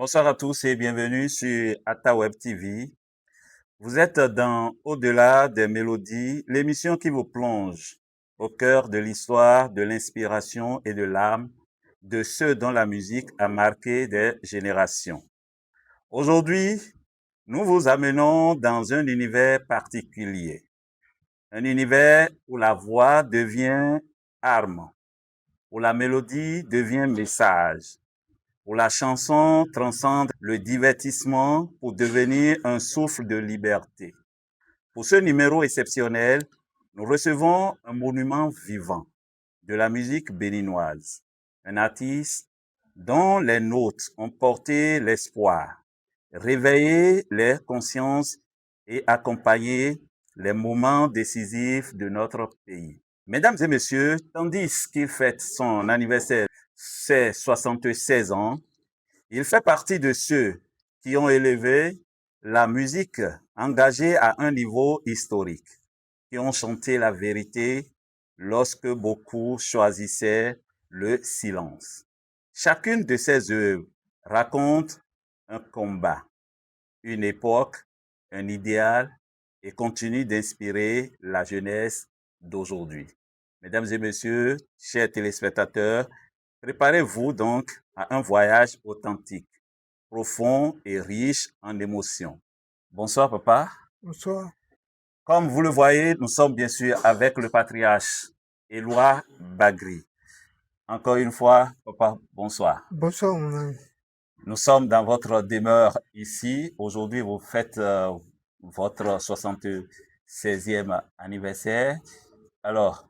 Bonsoir à tous et bienvenue sur AtaWeb TV. Vous êtes dans Au-delà des mélodies, l'émission qui vous plonge au cœur de l'histoire, de l'inspiration et de l'âme de ceux dont la musique a marqué des générations. Aujourd'hui, nous vous amenons dans un univers particulier, un univers où la voix devient arme, où la mélodie devient message, où la chanson transcende le divertissement pour devenir un souffle de liberté. Pour ce numéro exceptionnel, nous recevons un monument vivant de la musique béninoise, un artiste dont les notes ont porté l'espoir, réveillé les consciences et accompagné les moments décisifs de notre pays. Mesdames et messieurs, tandis qu'il fête son anniversaire, ses 76 ans, il fait partie de ceux qui ont élevé la musique engagée à un niveau historique, qui ont chanté la vérité lorsque beaucoup choisissaient le silence. Chacune de ces œuvres raconte un combat, une époque, un idéal et continue d'inspirer la jeunesse d'aujourd'hui. Mesdames et messieurs, chers téléspectateurs, préparez-vous donc à un voyage authentique, profond et riche en émotions. Bonsoir papa. Bonsoir. Comme vous le voyez, nous sommes bien sûr avec le patriarche Éloi Bagri. Encore une fois, papa, bonsoir. Bonsoir, mon ami. Nous sommes dans votre demeure ici. Aujourd'hui, vous faites votre 76e anniversaire. Alors,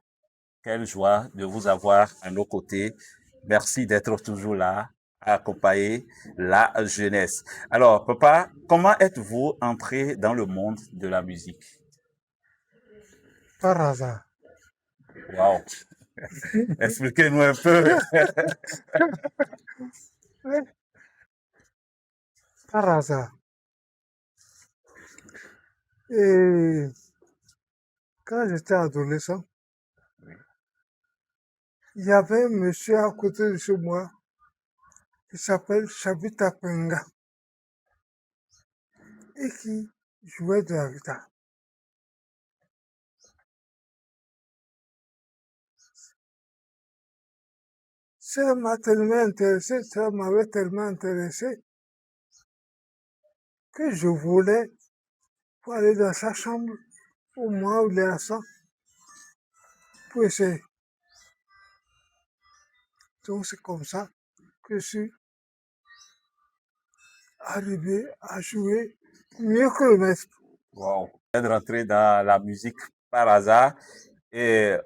quelle joie de vous avoir à nos côtés. Merci d'être toujours là à accompagner la jeunesse. Alors, papa, comment êtes-vous entré dans le monde de la musique? Par hasard. Wow. Expliquez-nous un peu. Par hasard. Et quand j'étais adolescent, il y avait un monsieur à côté de chez moi qui s'appelle Chabita Penga et qui jouait de la guitare. Ça m'a tellement intéressé, ça m'avait tellement intéressé que je voulais aller dans sa chambre au moins où il est à ça pour essayer. Donc c'est comme ça que je suis arrivé à jouer mieux que le maître. Wow. Vous êtes rentré dans la musique par hasard et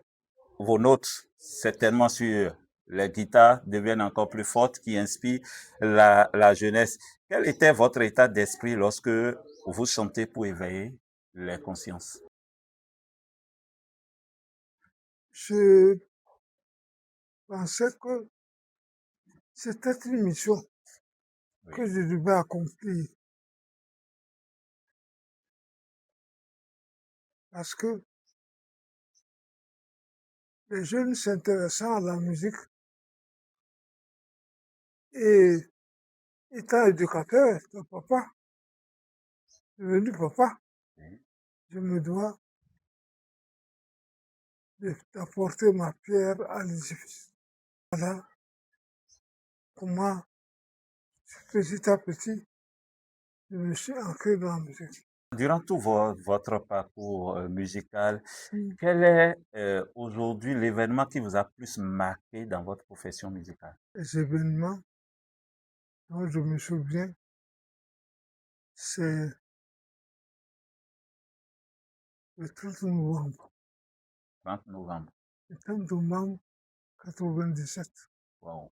vos notes, certainement sur les guitares, deviennent encore plus fortes, qui inspirent la jeunesse. Quel était votre état d'esprit lorsque vous chantez pour éveiller les consciences? Je pensais que c'était une mission que je devais accomplir. Parce que les jeunes s'intéressant à la musique et étant éducateur, devenu papa, je me dois d'apporter ma pierre à l'édifice. Voilà comment, petit à petit, je me suis ancré dans la musique. Durant tout votre parcours musical, quel est aujourd'hui l'événement qui vous a plus marqué dans votre profession musicale? Les événements dont je me souviens, c'est le 30 novembre. 30 novembre. Le 30 novembre 97. Wow.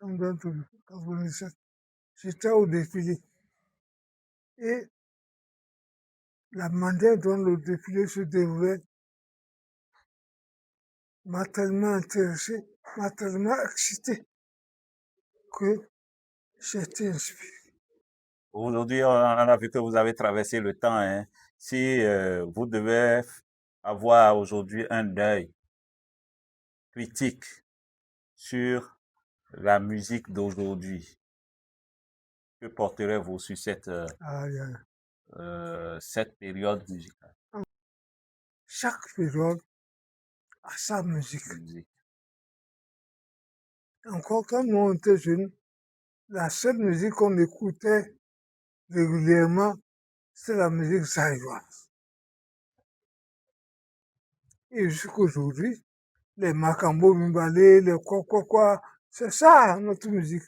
97. J'étais au défilé. Et la manière dont le défilé se déroulait m'a tellement intéressé, m'a tellement excité que j'ai été inspiré. Aujourd'hui, on a vu que vous avez traversé le temps, hein. Si vous devez avoir aujourd'hui un œil critique sur la musique d'aujourd'hui, que porterez-vous sur cette période musicale? Chaque période a sa musique. Encore quand nous on était jeunes, la seule musique qu'on écoutait régulièrement, c'est la musique zaïroise. Et jusqu'aujourd'hui, les Macambo Mimbale, les quoi, c'est ça notre musique.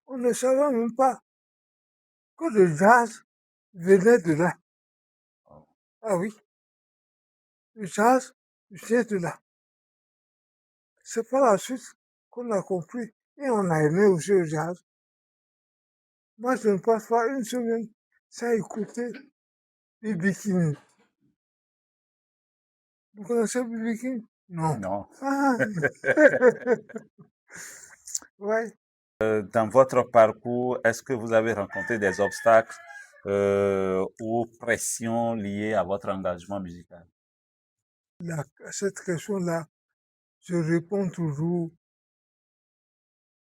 On ne savait même pas que le jazz venait de là. Ah oui, le jazz vient de là. C'est par la suite qu'on a compris et on a aimé aussi le jazz. Moi, je ne passe pas une semaine sans écouter B.B. King. Vous connaissez B.B. King? Non. Non. Ah. Ouais. Dans votre parcours, est-ce que vous avez rencontré des obstacles ou pressions liées à votre engagement musical? À cette question-là, je réponds toujours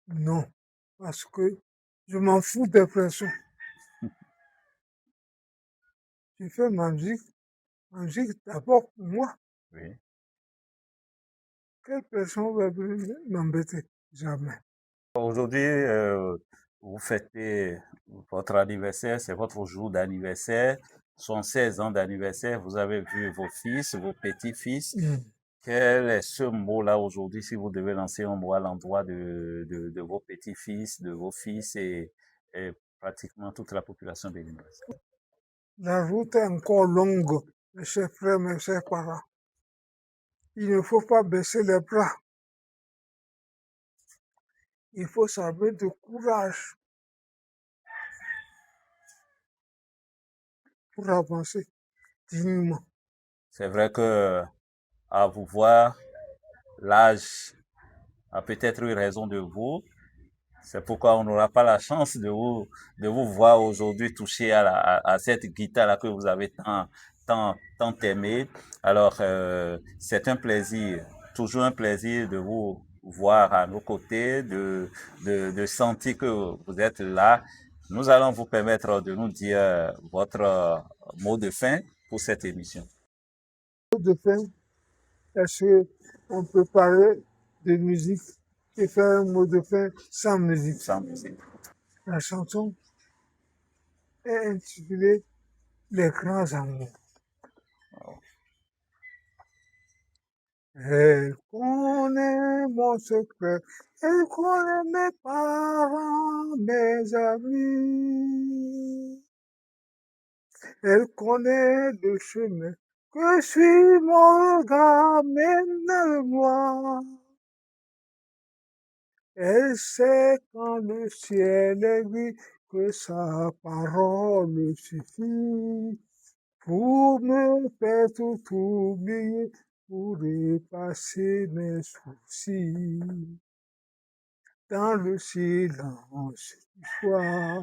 non, parce que je m'en fous des pressions. Je fais ma musique d'abord pour moi. Oui. Quelle personne va venir m'embêter? Jamais. Aujourd'hui, vous fêtez votre anniversaire, c'est votre jour d'anniversaire, son 16 ans d'anniversaire, vous avez vu vos fils, vos petits-fils. Quel est ce mot-là aujourd'hui, si vous devez lancer un mot à l'endroit de vos petits-fils, de vos fils et pratiquement toute la population béninoise? La route est encore longue, mes chers frères, mes chers parents. Il ne faut pas baisser les bras. Il faut savoir de courage pour avancer dignement. C'est vrai que à vous voir, l'âge a peut-être eu raison de vous. C'est pourquoi on n'aura pas la chance de vous voir aujourd'hui toucher à cette guitare-là que vous avez tant aimée. Alors, c'est un plaisir, toujours un plaisir de vous voir à nos côtés, de sentir que vous êtes là. Nous allons vous permettre de nous dire votre mot de fin pour cette émission. Mot de fin, est-ce qu'on peut parler de musique et faire un mot de fin sans musique? Sans musique. La chanson est intitulée Les grands amours. Elle connaît mon secret, elle connaît mes parents, mes amis. Elle connaît le chemin que suit mon regard, mène le moi. Elle sait quand le ciel est gris que sa parole suffit pour me faire tout oublier, pour dépasser mes soucis. Dans le silence du soir,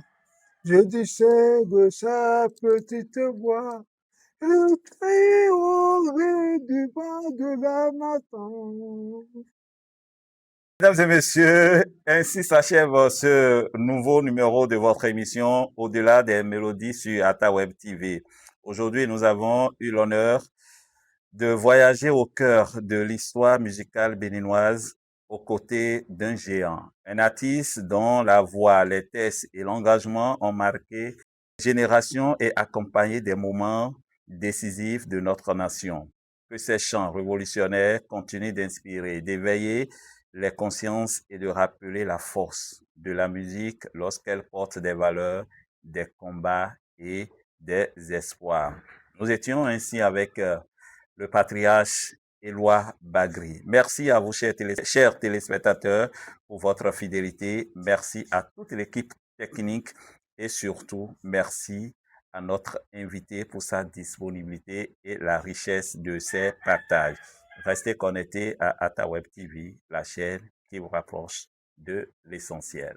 je distingue sa petite voix, le cri au gré du vent de la matin. Mesdames et messieurs, ainsi s'achève ce nouveau numéro de votre émission Au-delà des mélodies sur AtaWeb TV. Aujourd'hui, nous avons eu l'honneur de voyager au cœur de l'histoire musicale béninoise aux côtés d'un géant, un artiste dont la voix, les textes et l'engagement ont marqué générations et accompagné des moments décisifs de notre nation. Que ces chants révolutionnaires continuent d'inspirer, d'éveiller les consciences et de rappeler la force de la musique lorsqu'elle porte des valeurs, des combats et des espoirs. Nous étions ainsi avec le patriarche Éloi Bagri. Merci à vous, chers téléspectateurs, pour votre fidélité. Merci à toute l'équipe technique et surtout, merci à notre invité pour sa disponibilité et la richesse de ses partages. Restez connectés à AtaWeb TV, la chaîne qui vous rapproche de l'essentiel.